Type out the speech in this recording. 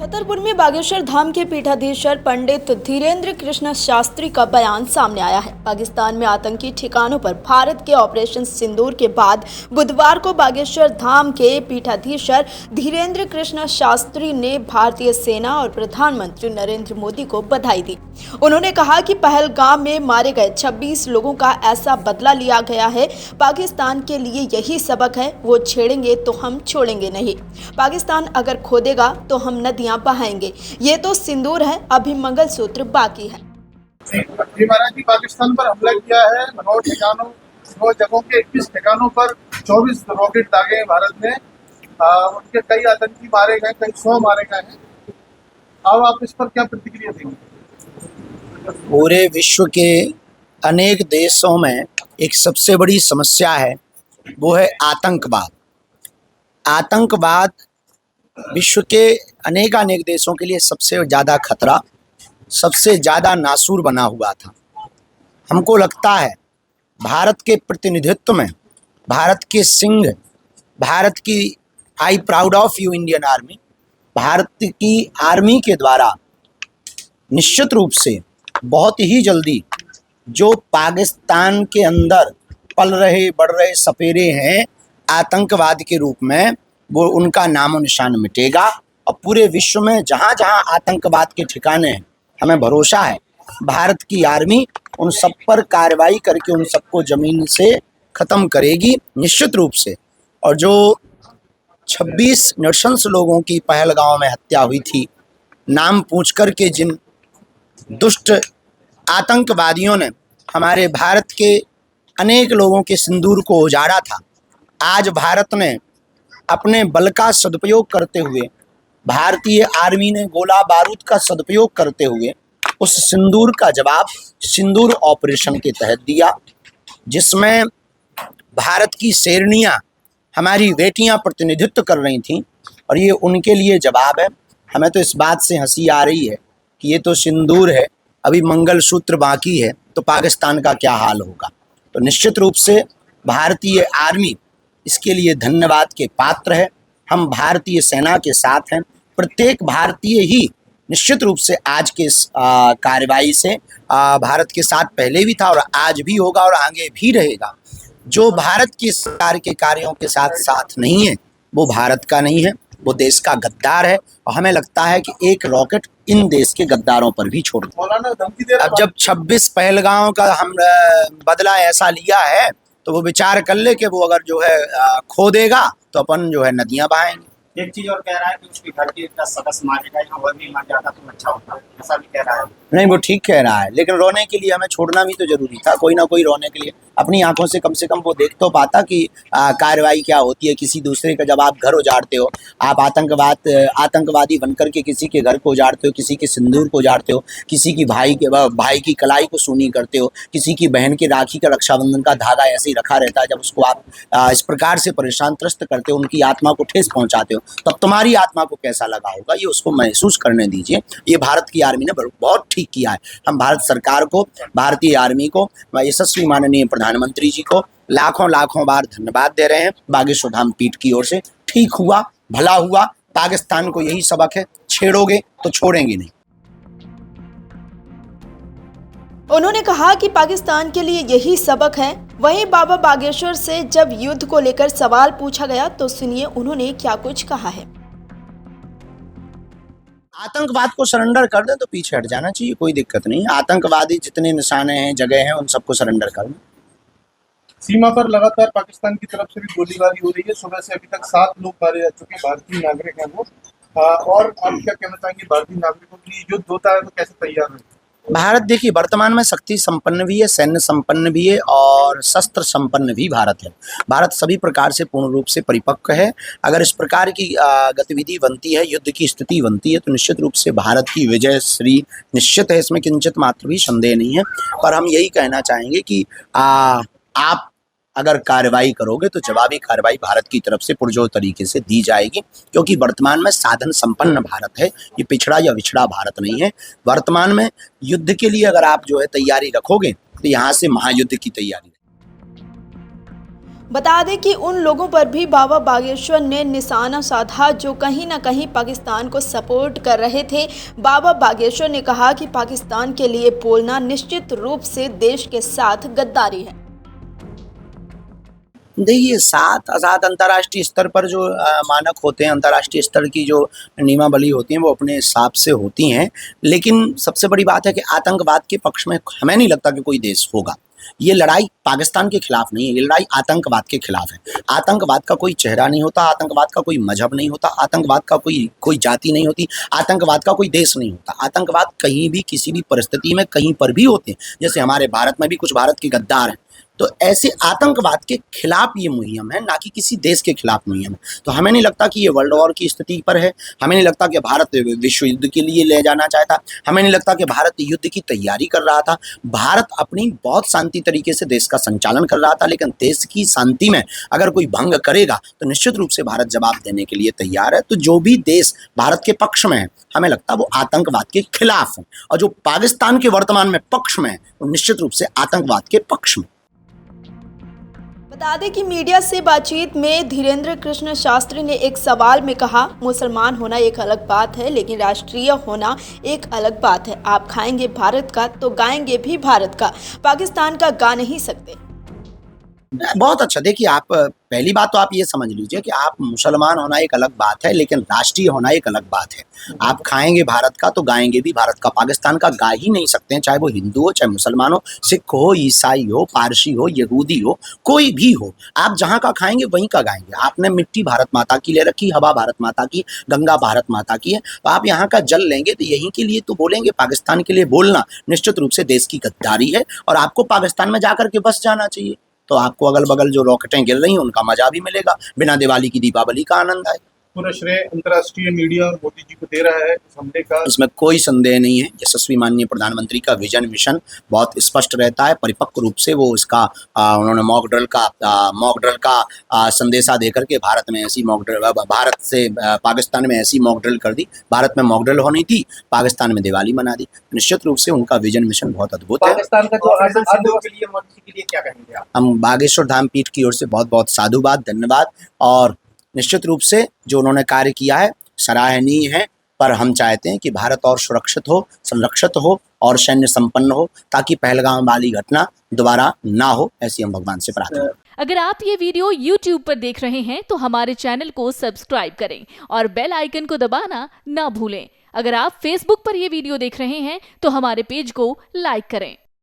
छतरपुर में बागेश्वर धाम के पीठाधीश्वर पंडित धीरेन्द्र कृष्ण शास्त्री का बयान सामने आया है। पाकिस्तान में आतंकी ठिकानों पर भारत के ऑपरेशन सिंदूर के बाद बुधवार को बागेश्वर धाम के पीठाधीश्वर धीरेन्द्र कृष्ण शास्त्री ने भारतीय सेना और प्रधानमंत्री नरेंद्र मोदी को बधाई दी। उन्होंने कहा कि पहलगाम में मारे गए 26 लोगों का ऐसा बदला लिया गया है। पाकिस्तान के लिए यही सबक है, वो छेड़ेंगे तो हम छोड़ेंगे नहीं। पाकिस्तान अगर खोदेगा तो हम नदियां बहाएंगे। ये तो सिंदूर है, अभी मंगलसूत्र बाकी है। जी महाराज जी, पाकिस्तान पर हमला किया है। 9 जगहों के 21 ठिकानों पर 24 रॉकेट दागे हैं भारत ने। उनके कई आतंकी मारे गए, कई 100 मारे गए हैं। अब आप इस पर क्या प्रतिक्रिया देंगे? पूरे विश्व के अनेक देशों में एक सबसे बड़ी समस्या है, वो है आतंकवाद। आतंकवाद विश्व के अनेक देशों के लिए सबसे ज़्यादा खतरा, सबसे ज़्यादा नासूर बना हुआ था। हमको लगता है भारत के प्रतिनिधित्व में, भारत के सिंह, भारत की I proud of you Indian army, Bharat की आर्मी के द्वारा निश्चित रूप से बहुत ही जल्दी जो पाकिस्तान के अंदर पल रहे बढ़ रहे सपेरे हैं आतंकवाद के रूप में, वो उनका नामो निशान मिटेगा। और पूरे विश्व में जहाँ जहाँ आतंकवाद के ठिकाने हैं, हमें भरोसा है भारत की आर्मी उन सब पर कार्रवाई करके उन सबको ज़मीन से ख़त्म करेगी निश्चित रूप से। और जो 26 नृशंस लोगों की पहलगांव में हत्या हुई थी, नाम पूछ कर के जिन दुष्ट आतंकवादियों ने हमारे भारत के अनेक लोगों के सिंदूर को उजाड़ा था, आज भारत ने अपने बल का सदुपयोग करते हुए, भारतीय आर्मी ने गोला बारूद का सदुपयोग करते हुए उस सिंदूर का जवाब सिंदूर ऑपरेशन के तहत दिया, जिसमें भारत की शेरनियां, हमारी बेटियां प्रतिनिधित्व कर रही थीं। और ये उनके लिए जवाब है। हमें तो इस बात से हंसी आ रही है कि ये तो सिंदूर है, अभी मंगलसूत्र बाकी है, तो पाकिस्तान का क्या हाल होगा। तो निश्चित रूप से भारतीय आर्मी इसके लिए धन्यवाद के पात्र है। हम भारतीय सेना के साथ हैं। प्रत्येक भारतीय ही निश्चित रूप से आज के इस कार्रवाई से भारत के साथ पहले भी था और आज भी होगा और आगे भी रहेगा। जो भारत की सरकार के कार्यों के साथ साथ नहीं है, वो भारत का नहीं है, वो देश का गद्दार है। और हमें लगता है कि एक रॉकेट इन देश के गद्दारों पर भी छोड़ दो। अब जब 26 पहलगांव का हम बदला ऐसा लिया है, तो वो विचार कर ले कि वो अगर जो है खो देगा तो अपन जो है नदियां बहाएंगे। एक चीज और कह रहा है कि उसकी घर के 10 सदस्य मारे गए, और भी मर जाता तो अच्छा होता, ऐसा भी कह रहा है। नहीं, वो ठीक कह रहा है, लेकिन रोने के लिए हमें छोड़ना भी तो जरूरी था। कोई ना कोई रोने के लिए अपनी आंखों से कम वो देख तो पाता कि कार्रवाई क्या होती है। किसी दूसरे का जब आप घर उजाड़ते हो, आप आतंकवादी बनकर के किसी के घर को उजाड़ते हो, किसी के सिंदूर को उजाड़ते हो, किसी की भाई की कलाई को सूनी करते हो, किसी की बहन के राखी का रक्षाबंधन का धागा ऐसे ही रखा रहता है, जब उसको आप इस प्रकार से परेशान त्रस्त करते हो, उनकी आत्मा को ठेस पहुंचाते हो, तब तुम्हारी आत्मा को कैसा लगा होगा, ये उसको महसूस करने दीजिए। ये भारत की आर्मी ने बहुत ठीक किया है। हम भारत सरकार को, भारतीय आर्मी को, यशस्वी माननीय प्रधानमंत्री जी को लाखों बार धन्यवाद दे रहे हैं। बागेश्वर धाम पीठ की ओर से ठीक हुआ, भला हुआ। पाकिस्तान को यही सबक है, छेड़ोगे तो छोड़ेंगे नहीं। उन्होंने कहा कि पाकिस्तान के लिए यही सबक है। वहीं बाबा बागेश्वर से जब युद्ध को लेकर सवाल पूछा गया तो सुनिए उन्होंने क्या कुछ कहा है। आतंकवाद को सरेंडर कर दें तो पीछे हट जाना चाहिए, कोई दिक्कत नहीं। आतंकवादी जितने निशाने हैं, जगह हैं, उन सबको सरेंडर कर दें। सीमा पर लगातार पाकिस्तान की तरफ से भी गोलीबारी हो रही है। सुबह से अभी तक 7 लोग मारे जा चुके हैं, भारतीय नागरिक हैं वो। और आप क्या कहना चाहेंगे, भारतीय नागरिकों के लिए युद्ध होता है तो कैसे तैयार है भारत? देखिए, वर्तमान में शक्ति संपन्न भी है, सैन्य संपन्न भी है और शस्त्र संपन्न भी भारत है। भारत सभी प्रकार से पूर्ण रूप से परिपक्व है। अगर इस प्रकार की गतिविधि बनती है, युद्ध की स्थिति बनती है, तो निश्चित रूप से भारत की विजय श्री निश्चित है, इसमें किंचित मात्र भी संदेह नहीं है। पर हम यही कहना चाहेंगे कि आप अगर कार्रवाई करोगे तो जवाबी कार्रवाई भारत की तरफ से पुरजोर तरीके से दी जाएगी, क्योंकि वर्तमान में साधन संपन्न भारत है। ये पिछड़ा या विछड़ा भारत नहीं है। वर्तमान में युद्ध के लिए अगर आप जो है तैयारी रखोगे तो यहाँ से महायुद्ध की तैयारी। बता दें कि उन लोगों पर भी बाबा बागेश्वर ने निशाना साधा जो कहीं ना कहीं पाकिस्तान को सपोर्ट कर रहे थे। बाबा बागेश्वर ने कहा कि पाकिस्तान के लिए बोलना निश्चित रूप से देश के साथ गद्दारी है। देखिए, साथ अंतर्राष्ट्रीय स्तर पर जो मानक होते हैं, अंतर्राष्ट्रीय स्तर की जो नियमावली होती हैं वो अपने हिसाब से होती हैं, लेकिन सबसे बड़ी बात है कि आतंकवाद के पक्ष में हमें नहीं लगता कि कोई देश होगा। ये लड़ाई पाकिस्तान के खिलाफ नहीं है, ये लड़ाई आतंकवाद के खिलाफ है। आतंकवाद का कोई चेहरा नहीं होता, आतंकवाद का कोई मजहब नहीं होता, आतंकवाद का कोई जाति नहीं होती, आतंकवाद का कोई देश नहीं होता। आतंकवाद कहीं भी किसी भी परिस्थिति में कहीं पर भी होते हैं। जैसे हमारे भारत में भी कुछ भारत के गद्दार हैं, तो ऐसे आतंकवाद के खिलाफ ये मुहिम है, ना कि किसी देश के खिलाफ मुहिम है। तो हमें नहीं लगता कि ये वर्ल्ड वॉर की स्थिति पर है, हमें नहीं लगता कि भारत विश्व युद्ध के लिए ले जाना चाहता, हमें नहीं लगता कि भारत युद्ध की तैयारी कर रहा था। भारत अपनी बहुत शांति तरीके से देश का संचालन कर रहा था, लेकिन देश की शांति में अगर कोई भंग करेगा तो निश्चित रूप से भारत जवाब देने के लिए तैयार है। तो जो भी देश भारत के पक्ष में है, हमें लगता है वो आतंकवाद के खिलाफ है, और जो पाकिस्तान के वर्तमान में पक्ष में है वो निश्चित रूप से आतंकवाद के पक्ष में। बता दें कि मीडिया से बातचीत में धीरेंद्र कृष्ण शास्त्री ने एक सवाल में कहा, मुसलमान होना एक अलग बात है लेकिन राष्ट्रीय होना एक अलग बात है। आप खाएंगे भारत का तो गाएंगे भी भारत का, पाकिस्तान का गा नहीं सकते। बहुत अच्छा। देखिए, आप पहली बात तो आप ये समझ लीजिए कि आप मुसलमान होना एक अलग बात है, लेकिन राष्ट्रीय होना एक अलग बात है। आप खाएंगे भारत का तो गाएंगे भी भारत का, पाकिस्तान का गा ही नहीं सकते हैं, चाहे वो हिंदू हो, चाहे मुसलमान हो, सिख हो, ईसाई हो, पारसी हो, यहूदी हो, कोई भी हो। आप जहाँ का खाएंगे वहीं का गाएंगे। आपने मिट्टी भारत माता की ले रखी, हवा भारत माता की, गंगा भारत माता की है, तो आप यहाँ का जल लेंगे तो यहीं के लिए तो बोलेंगे। पाकिस्तान के लिए बोलना निश्चित रूप से देश की गद्दारी है, और आपको पाकिस्तान में जाकर के बस जाना चाहिए, तो आपको अगल बगल जो रॉकेटें गिर रही हैं उनका मजा भी मिलेगा, बिना दिवाली की दीपावली का आनंद आएगा। पूरा श्रेय अंतर्राष्ट्रीय मीडिया और मोदी जी को दे रहा है इस हमले का। इसमें कोई संदेह नहीं है। यशस्वी माननीय प्रधानमंत्री का विजन मिशन बहुत स्पष्ट रहता है, परिपक्व रूप से वो इसका उन्होंने मॉक ड्रिल का संदेशा देकर के भारत में ऐसी मॉक ड्रिल, भारत से पाकिस्तान में ऐसी मॉक ड्रिल कर दी। भारत में मॉक ड्रिल होनी थी, पाकिस्तान में दिवाली मना दी। निश्चित रूप से उनका विजन मिशन बहुत अद्भुत है। पाकिस्तान का जो के लिए मोदी के लिए क्या कहेंगे आप? हम बागेश्वर धाम पीठ की ओर से बहुत बहुत साधुवाद, धन्यवाद, और निश्चित रूप से जो उन्होंने कार्य किया है सराहनीय है। पर हम चाहते हैं कि भारत और सुरक्षित हो, संरक्षित हो और सैन्य संपन्न हो, ताकि पहलगाम वाली घटना दोबारा ना हो, ऐसी हम भगवान से प्रार्थना करें। अगर आप ये वीडियो YouTube पर देख रहे हैं तो हमारे चैनल को सब्सक्राइब करें और बेल आइकन को दबाना ना भूलें। अगर आप Facebook पर ये वीडियो देख रहे हैं तो हमारे पेज को लाइक करें।